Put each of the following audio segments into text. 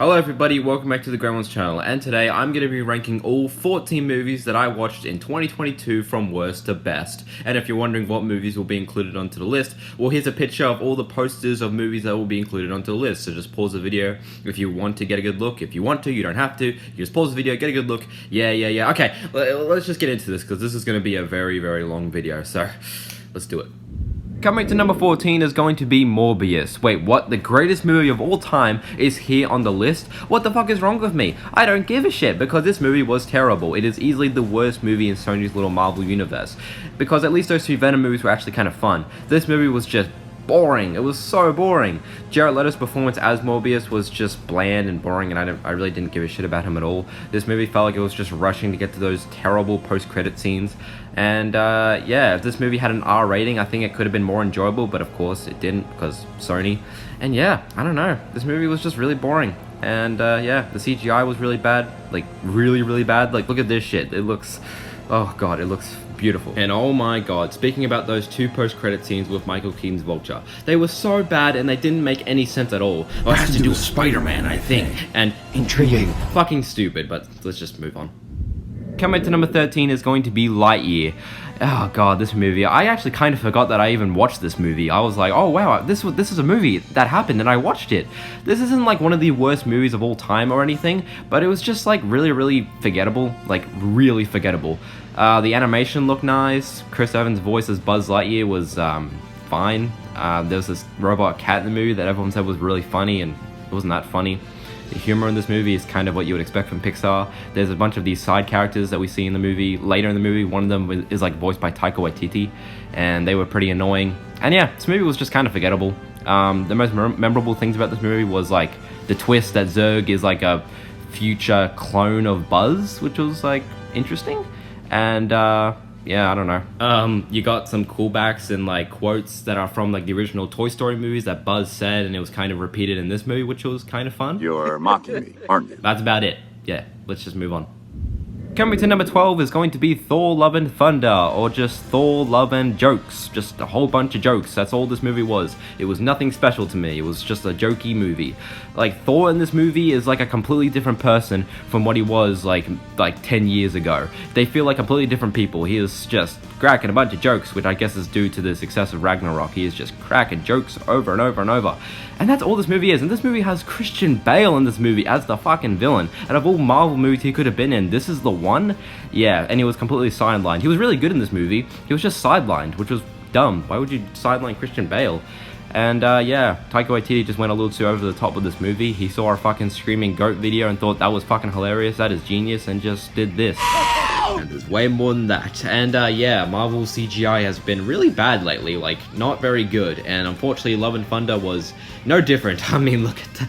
Hello everybody, welcome back to the Gremlins channel, and today I'm going to be ranking all 14 movies that I watched in 2022 from worst to best. And if you're wondering what movies will be included onto the list, well, here's a picture of all the posters of movies that will be included onto the list. So just pause the video if you want to get a good look. If you want to, you don't have to. You just pause the video, get a good look. Yeah. Okay, let's just get into this because this is going to be a very long video, so let's do it. Coming to number 14 is going to be Morbius. Wait, what? The greatest movie of all time is here on the list? What the fuck is wrong with me? I don't give a shit because this movie was terrible. It is easily the worst movie in Sony's little Marvel universe. Because at least those two Venom movies were actually kind of fun. This movie was just boring. It was so boring. Jared Leto's performance as Morbius was just bland and boring, and I really didn't give a shit about him at all. This movie felt like it was just rushing to get to those terrible post-credit scenes. And yeah, if this movie had an R rating, I think it could have been more enjoyable, but of course it didn't because Sony. And yeah, I don't know. This movie was just really boring. And yeah, the CGI was really bad. Like, really bad. Like, look at this shit. It looks... oh god, it looks beautiful. And oh my god, speaking about those two post-credit scenes with Michael Keaton's Vulture, they were so bad and they didn't make any sense at all. Well, it has to do with Spider-Man, I think. And intriguing. Fucking stupid, but let's just move on. Coming to number 13 is going to be Lightyear. Oh god, this movie. I actually kind of forgot that I even watched this movie. I was like, oh wow, this is a movie that happened and I watched it. This isn't like one of the worst movies of all time or anything, but it was just like really forgettable. Like really forgettable. The animation looked nice. Chris Evans' voice as Buzz Lightyear was fine. There was this robot cat in the movie that everyone said was really funny, and it wasn't that funny. The humor in this movie is kind of what you would expect from Pixar. There's a bunch of these side characters that we see in the movie. Later in the movie, one of them is like voiced by Taika Waititi, and they were pretty annoying. And yeah, this movie was just kind of forgettable. The most memorable things about this movie was like the twist that Zurg is like a future clone of Buzz, which was like interesting. And yeah, I don't know. You got some callbacks and like quotes that are from like the original Toy Story movies that Buzz said, and it was kind of repeated in this movie, which was kind of fun. You're mocking me, aren't you? That's about it. Yeah, let's just move on. Coming to number 12 is going to be Thor Love and Thunder, or just Thor Love and Jokes. Just a whole bunch of jokes. That's all this movie was. It was nothing special to me. It was just a jokey movie. Like, Thor in this movie is like a completely different person from what he was like 10 years ago. They feel like completely different people. He is just cracking a bunch of jokes, which I guess is due to the success of Ragnarok. He is just cracking jokes over and over and over. And that's all this movie is. And this movie has Christian Bale in this movie as the fucking villain. And of all Marvel movies he could have been in, this is the one? Yeah, and he was completely sidelined. He was really good in this movie. He was just sidelined, which was dumb. Why would you sideline Christian Bale? And yeah, Taika Waititi just went a little too over the top with this movie. He saw our fucking screaming goat video and thought that was fucking hilarious, that is genius, and just did this. And there's way more than that. And yeah, Marvel CGI has been really bad letely, like not very good. And unfortunately, Love and Thunder was no different. I mean, look at the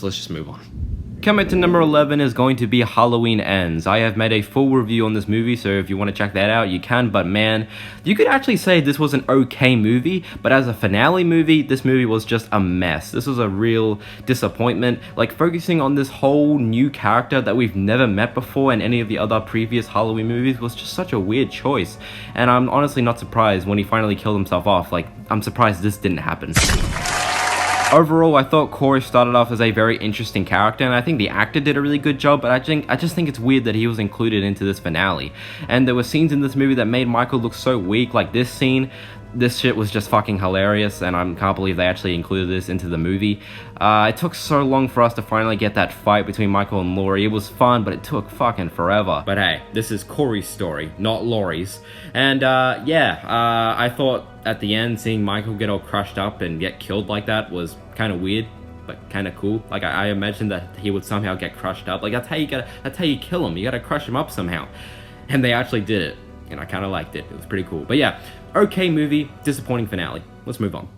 let's just move on. Coming to number 11 is going to be Halloween Ends. I have made a full review on this movie, so if you want to check that out, you can, but man, you could actually say this was an okay movie, but as a finale movie, this movie was just a mess. This was a real disappointment, like focusing on this whole new character that we've never met before in any of the other previous Halloween movies was just such a weird choice, and I'm honestly not surprised when he finally killed himself off. Like, I'm surprised this didn't happen. Overall, I thought Corey started off as a very interesting character, and I think the actor did a really good job, but I just think it's weird that he was included into this finale. And there were scenes in this movie that made Michael look so weak, like this scene. This shit was just fucking hilarious, and I can't believe they actually included this into the movie. It took so long for us to finally get that fight between Michael and Laurie. It was fun, but it took fucking forever. But hey, this is Corey's story, not Laurie's. And yeah, I thought at the end, seeing Michael get all crushed up and get killed like that was kind of weird, but kind of cool. Like, I imagined that he would somehow get crushed up. Like, that's how you kill him. You gotta crush him up somehow. And they actually did it, and I kind of liked it. It was pretty cool. But yeah, okay movie, disappointing finale. Let's move on.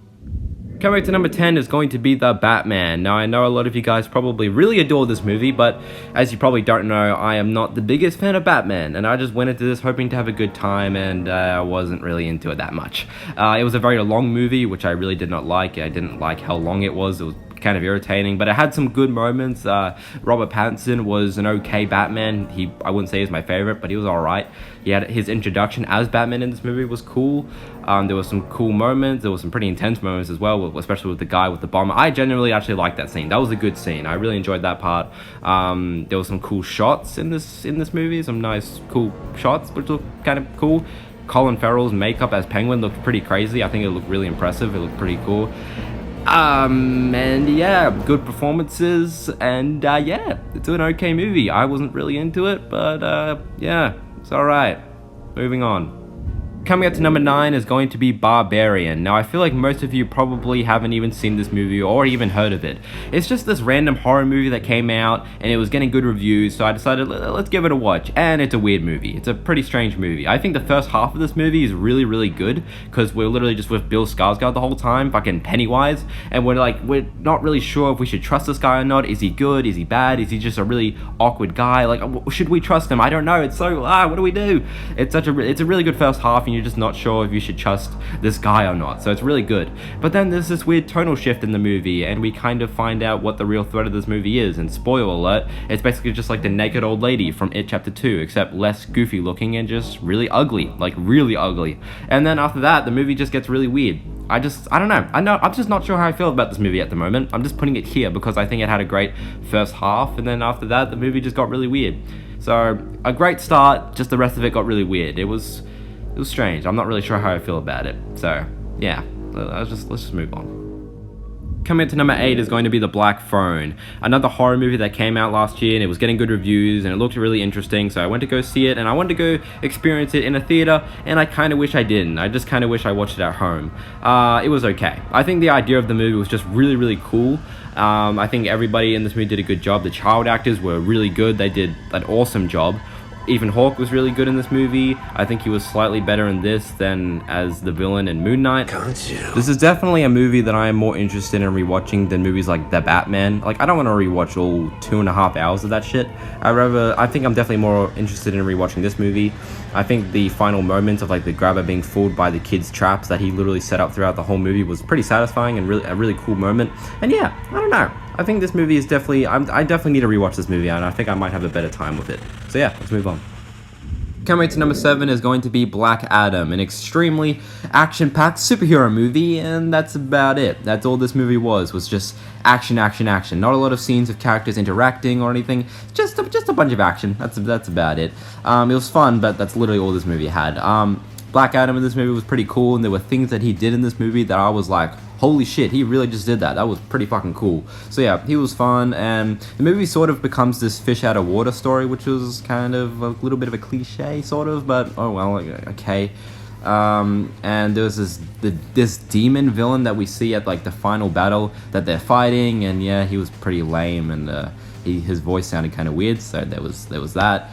Coming to number 10 is going to be The Batman. Now, I know a lot of you guys probably really adore this movie, but as you probably don't know, I am not the biggest fan of Batman, and I just went into this hoping to have a good time, and I wasn't really into it that much. It was a very long movie, which I really did not like. I didn't like how long it was. It was kind of irritating, but it had some good moments. Robert Pattinson was an okay Batman. I wouldn't say he's my favorite, but he was alright. He had his introduction as Batman in this movie was cool. There was some cool moments. There was some pretty intense moments as well, especially with the guy with the bomb. I genuinely actually liked that scene. That was a good scene. I really enjoyed that part. There was some cool shots in this movie. Some nice, cool shots, which looked kind of cool. Colin Farrell's makeup as Penguin looked pretty crazy. I think it looked really impressive. It looked pretty cool. And yeah, good performances. And yeah, it's an okay movie. I wasn't really into it, but yeah, it's alright. Moving on. Coming up to number 9 is going to be Barbarian. Now, I feel like most of you probably haven't even seen this movie or even heard of it. It's just this random horror movie that came out, and it was getting good reviews, so I decided, let's give it a watch. And it's a weird movie. It's a pretty strange movie. I think the first half of this movie is really, really good, because we're literally just with Bill Skarsgård the whole time, fucking Pennywise, and we're not really sure if we should trust this guy or not. Is he good? Is he bad? Is he just a really awkward guy? Like, should we trust him? I don't know. It's so, what do we do? It's a really good first half, and you're just not sure if you should trust this guy or not, so it's really good. But then there's this weird tonal shift in the movie, and we kind of find out what the real threat of this movie is, and spoiler alert, it's basically just like the naked old lady from It Chapter 2, except less goofy looking and just really ugly, like really ugly. And then after that, the movie just gets really weird. I don't know. I'm just not sure how I feel about this movie at the moment. I'm just putting it here because I think it had a great first half, and then after that, the movie just got really weird. So, a great start, just the rest of it got really weird. It was strange. I'm not really sure how I feel about it. So, yeah, let's just move on. Coming to number 8 is going to be The Black Phone, another horror movie that came out last year, and it was getting good reviews, and it looked really interesting, so I went to go see it, and I wanted to go experience it in a theater, and I kind of wish I didn't. I just kind of wish I watched it at home. It was okay. I think the idea of the movie was just really, really cool. I think everybody in this movie did a good job. The child actors were really good. They did an awesome job. Ethan Hawke was really good in this movie. I think he was slightly better in this than as the villain in Moon Knight. This is definitely a movie that I am more interested in rewatching than movies like The Batman. Like, I don't want to rewatch all 2.5 hours of that shit. I think I'm definitely more interested in rewatching this movie. I think the final moments of like the grabber being fooled by the kid's traps that he literally set up throughout the whole movie was pretty satisfying and a really cool moment. And yeah, I don't know. I think this movie is definitely, I definitely need to rewatch this movie, and I think I might have a better time with it. So yeah, let's move on. Coming to number 7 is going to be Black Adam, an extremely action-packed superhero movie, and that's about it. That's all this movie was just action, action, action. Not a lot of scenes of characters interacting or anything, just a bunch of action. That's about it. It was fun, but that's literally all this movie had. Black Adam in this movie was pretty cool, and there were things that he did in this movie that I was like, holy shit, he really just did that. That was pretty fucking cool. So yeah, he was fun, and the movie sort of becomes this fish out of water story, which was kind of a little bit of a cliche, sort of, but oh well, okay. And there was this demon villain that we see at like the final battle that they're fighting, and yeah, he was pretty lame, and his voice sounded kind of weird, so there was that.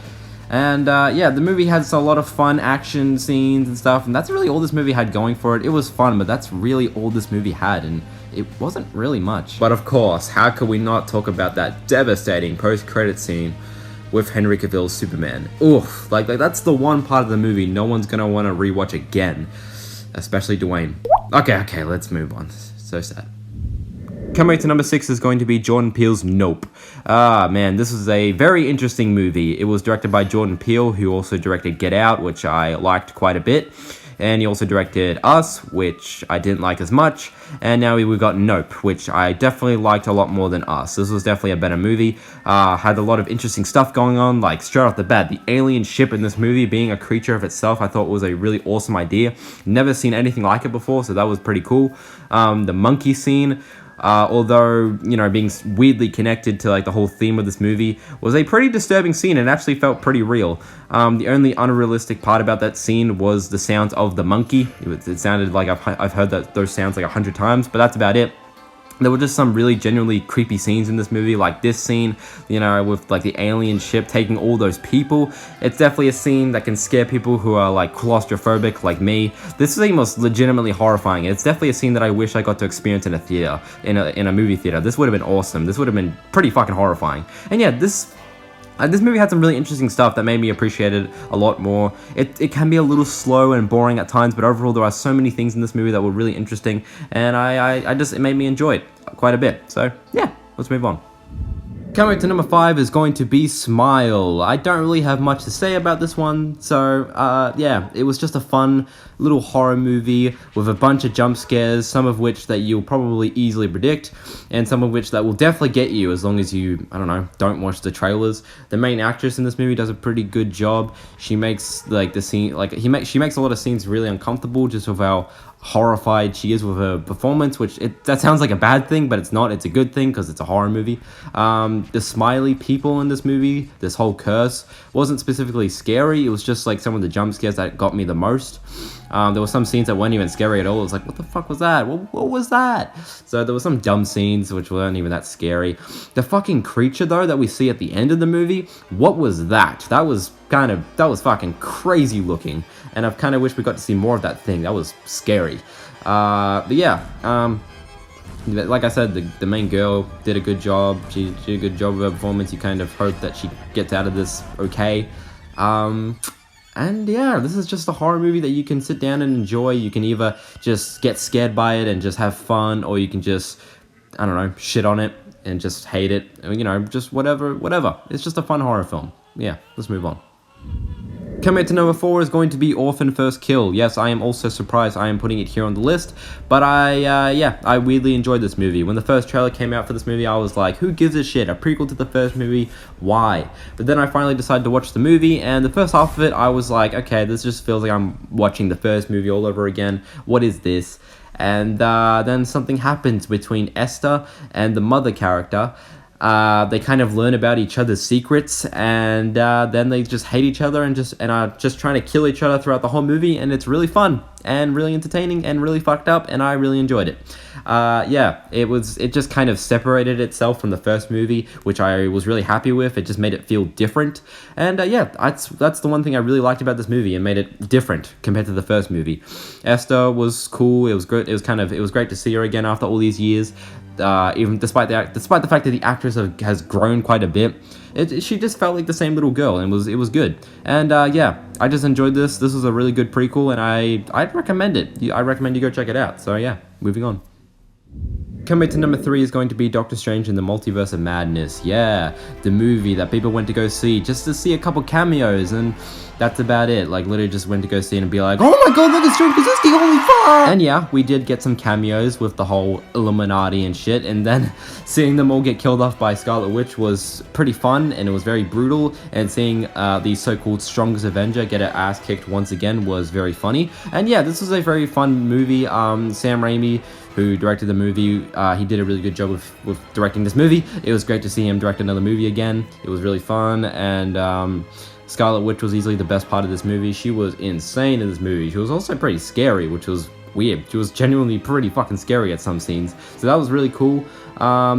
And yeah, the movie has a lot of fun action scenes and stuff, and that's really all this movie had going for it. It was fun, but that's really all this movie had, and it wasn't really much. But of course, how could we not talk about that devastating post-credit scene with Henry Cavill's Superman? Oof, like that's the one part of the movie no one's gonna want to rewatch again, especially Dwayne. Okay, let's move on. So sad. Coming to number 6 is going to be Jordan Peele's Nope. Man, this is a very interesting movie. It was directed by Jordan Peele, who also directed Get Out, which I liked quite a bit. And he also directed Us, which I didn't like as much. And now we've got Nope, which I definitely liked a lot more than Us. This was definitely a better movie. Had a lot of interesting stuff going on, like straight off the bat, the alien ship in this movie being a creature of itself, I thought was a really awesome idea. Never seen anything like it before, so that was pretty cool. The monkey scene, although, you know, being weirdly connected to like the whole theme of this movie, was a pretty disturbing scene and actually felt pretty real. The only unrealistic part about that scene was the sounds of the monkey. It sounded like I've heard those sounds like 100 times, but that's about it. There were just some really genuinely creepy scenes in this movie, like this scene, you know, with like the alien ship taking all those people. It's definitely a scene that can scare people who are like claustrophobic like me. This is most legitimately horrifying. It's definitely a scene that I wish I got to experience in a theater, in a movie theater. This would have been awesome. This would have been pretty fucking horrifying. And yeah, this movie had some really interesting stuff that made me appreciate it a lot more. It can be a little slow and boring at times, but overall there are so many things in this movie that were really interesting, and it made me enjoy it. quite a bit. So yeah, let's move on. Coming to number 5 is going to be Smile. I don't really have much to say about this one, so yeah, it was just a fun little horror movie with a bunch of jump scares, some of which that you'll probably easily predict, and some of which that will definitely get you as long as you, I don't know, don't watch the trailers. The main actress in this movie does a pretty good job. She makes like the scene, like she makes a lot of scenes really uncomfortable just with how horrified she is with her performance, which that sounds like a bad thing, but it's not. It's a good thing because it's a horror movie. The smiley people in this movie, this whole curse, wasn't specifically scary. It was just like some of the jump scares that got me the most. There were some scenes that weren't even scary at all. It was like, what the fuck was that? What was that? So there were some dumb scenes which weren't even that scary. The fucking creature though that we see at the end of the movie, what was that? That was fucking crazy looking, and I kind of wish we got to see more of that thing. That was scary. But yeah, like I said, the main girl did a good job. She did a good job of her performance. You kind of hope that she gets out of this okay. And yeah, this is just a horror movie that you can sit down and enjoy. You can either just get scared by it and just have fun, or you can just, I don't know, shit on it and just hate it. You know, just whatever. It's just a fun horror film. Yeah, let's move on. Coming to number 4 is going to be Orphan First Kill. Yes, I am also surprised I am putting it here on the list, but I weirdly enjoyed this movie. When the first trailer came out for this movie, I was like, who gives a shit? A prequel to the first movie? Why? But then I finally decided to watch the movie, and the first half of it, I was like, okay, this just feels like I'm watching the first movie all over again. What is this? And then something happens between Esther and the mother character. They kind of learn about each other's secrets, and then they just hate each other and are just trying to kill each other throughout the whole movie, and it's really fun and really entertaining and really fucked up, and I really enjoyed it. Yeah, it just kind of separated itself from the first movie, which I was really happy with. It just made it feel different, and yeah, that's the one thing I really liked about this movie and made it different compared to the first movie. Esther was cool. It was great. It was great to see her again after all these years. Even despite the fact that the actress has grown quite a bit, she just felt like the same little girl, and it was good. And yeah, I just enjoyed this. This was a really good prequel, and I'd recommend it. I recommend you go check it out. So yeah, moving on. Coming to number 3 is going to be Doctor Strange in the Multiverse of Madness. Yeah, the movie that people went to go see just to see a couple cameos, and that's about it. Like, literally just went to go see it and be like, oh my god, look at Strange Krasinski, holy fuck! And yeah, we did get some cameos with the whole Illuminati and shit, and then seeing them all get killed off by Scarlet Witch was pretty fun, and it was very brutal, and seeing the so-called strongest Avenger get her ass kicked once again was very funny. And yeah, this was a very fun movie. Sam Raimi, who directed the movie, he did a really good job with directing this movie. It was great to see him direct another movie again. It was really fun, and Scarlet Witch was easily the best part of this movie. She was insane in this movie. She was also pretty scary, which was weird. She was genuinely pretty fucking scary at some scenes, so that was really cool.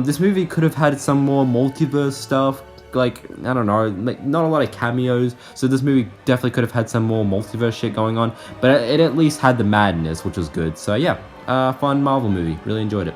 This movie could have had some more multiverse stuff, like, I don't know, like, not a lot of cameos, so this movie definitely could have had some more multiverse shit going on, but it at least had the madness, which was good. So yeah, fun Marvel movie, really enjoyed it.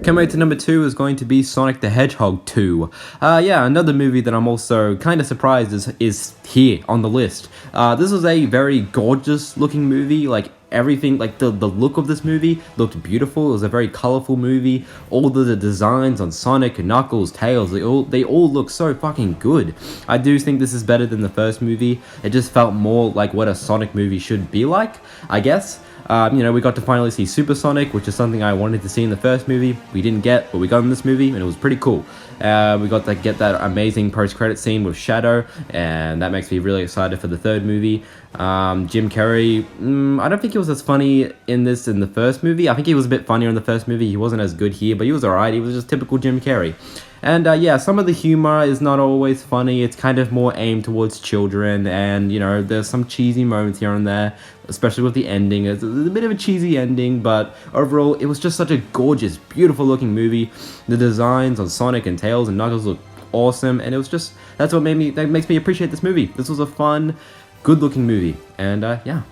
Coming to number 2 is going to be Sonic the Hedgehog 2. Yeah, another movie that I'm also kind of surprised is here on the list. This was a very gorgeous looking movie. Like, everything, like the look of this movie looked beautiful. It was a very colorful movie. All the designs on Sonic, Knuckles, Tails, they all look so fucking good. I do think this is better than the first movie. It just felt more like what a Sonic movie should be like, I guess. You know, we got to finally see Super Sonic, which is something I wanted to see in the first movie. We didn't get, but we got in this movie, and it was pretty cool. We got to get that amazing post-credit scene with Shadow, and that makes me really excited for the third movie. Jim Carrey, I don't think he was as funny in the first movie. I think he was a bit funnier in the first movie. He wasn't as good here, but he was alright. He was just typical Jim Carrey. And yeah, some of the humor is not always funny. It's kind of more aimed towards children, and you know, there's some cheesy moments here and there, especially with the ending. It's a bit of a cheesy ending, but overall, it was just such a gorgeous, beautiful looking movie. The designs on Sonic and Tails and Knuckles look awesome, and it was just, that makes me appreciate this movie. This was a fun, good looking movie, and yeah.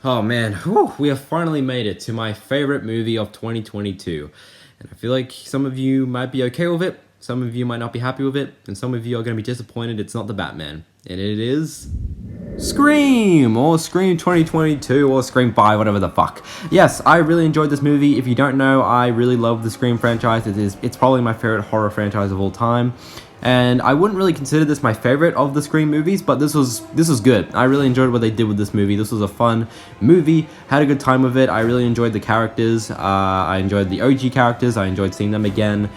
Oh man, whew, we have finally made it to my favorite movie of 2022. And I feel like some of you might be okay with it, some of you might not be happy with it, and some of you are going to be disappointed it's not The Batman. And it is Scream, or Scream 2022, or Scream 5, whatever the fuck. Yes, I really enjoyed this movie. If you don't know, I really love the Scream franchise. It's probably my favorite horror franchise of all time. And I wouldn't really consider this my favorite of the Scream movies, but this was good. I really enjoyed what they did with this movie. This was a fun movie, had a good time with it. I really enjoyed the characters. I enjoyed the OG characters. I enjoyed seeing them again.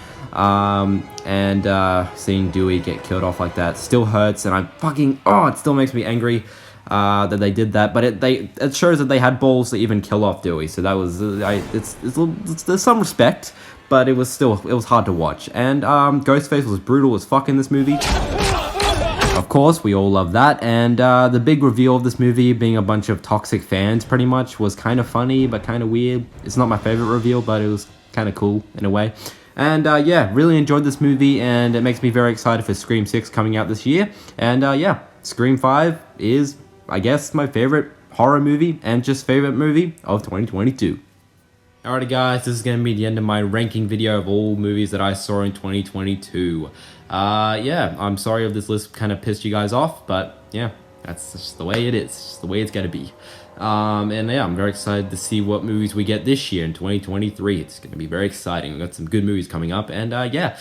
Seeing Dewey get killed off like that still hurts, and it still makes me angry that they did that. But it shows that they had balls to even kill off Dewey. So that was there's some respect. But it was hard to watch. And Ghostface was brutal as fuck in this movie. Of course, we all love that. And the big reveal of this movie being a bunch of toxic fans pretty much was kind of funny, but kind of weird. It's not my favorite reveal, but it was kind of cool in a way. And yeah, really enjoyed this movie, and it makes me very excited for Scream 6 coming out this year. And yeah, Scream 5 is, I guess, my favorite horror movie and just favorite movie of 2022. Alrighty guys, this is going to be the end of my ranking video of all movies that I saw in 2022. Yeah, I'm sorry if this list kind of pissed you guys off, but yeah, that's just the way it is. It's just the way it's going to be. And yeah, I'm very excited to see what movies we get this year in 2023. It's going to be very exciting. We've got some good movies coming up, and yeah,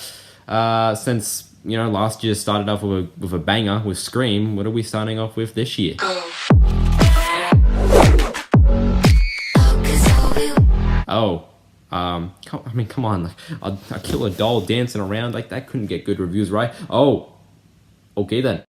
since, you know, last year started off with a banger with Scream, what are we starting off with this year? Oh, come on, like, I kill a doll dancing around, like, that couldn't get good reviews, right? Oh, okay then.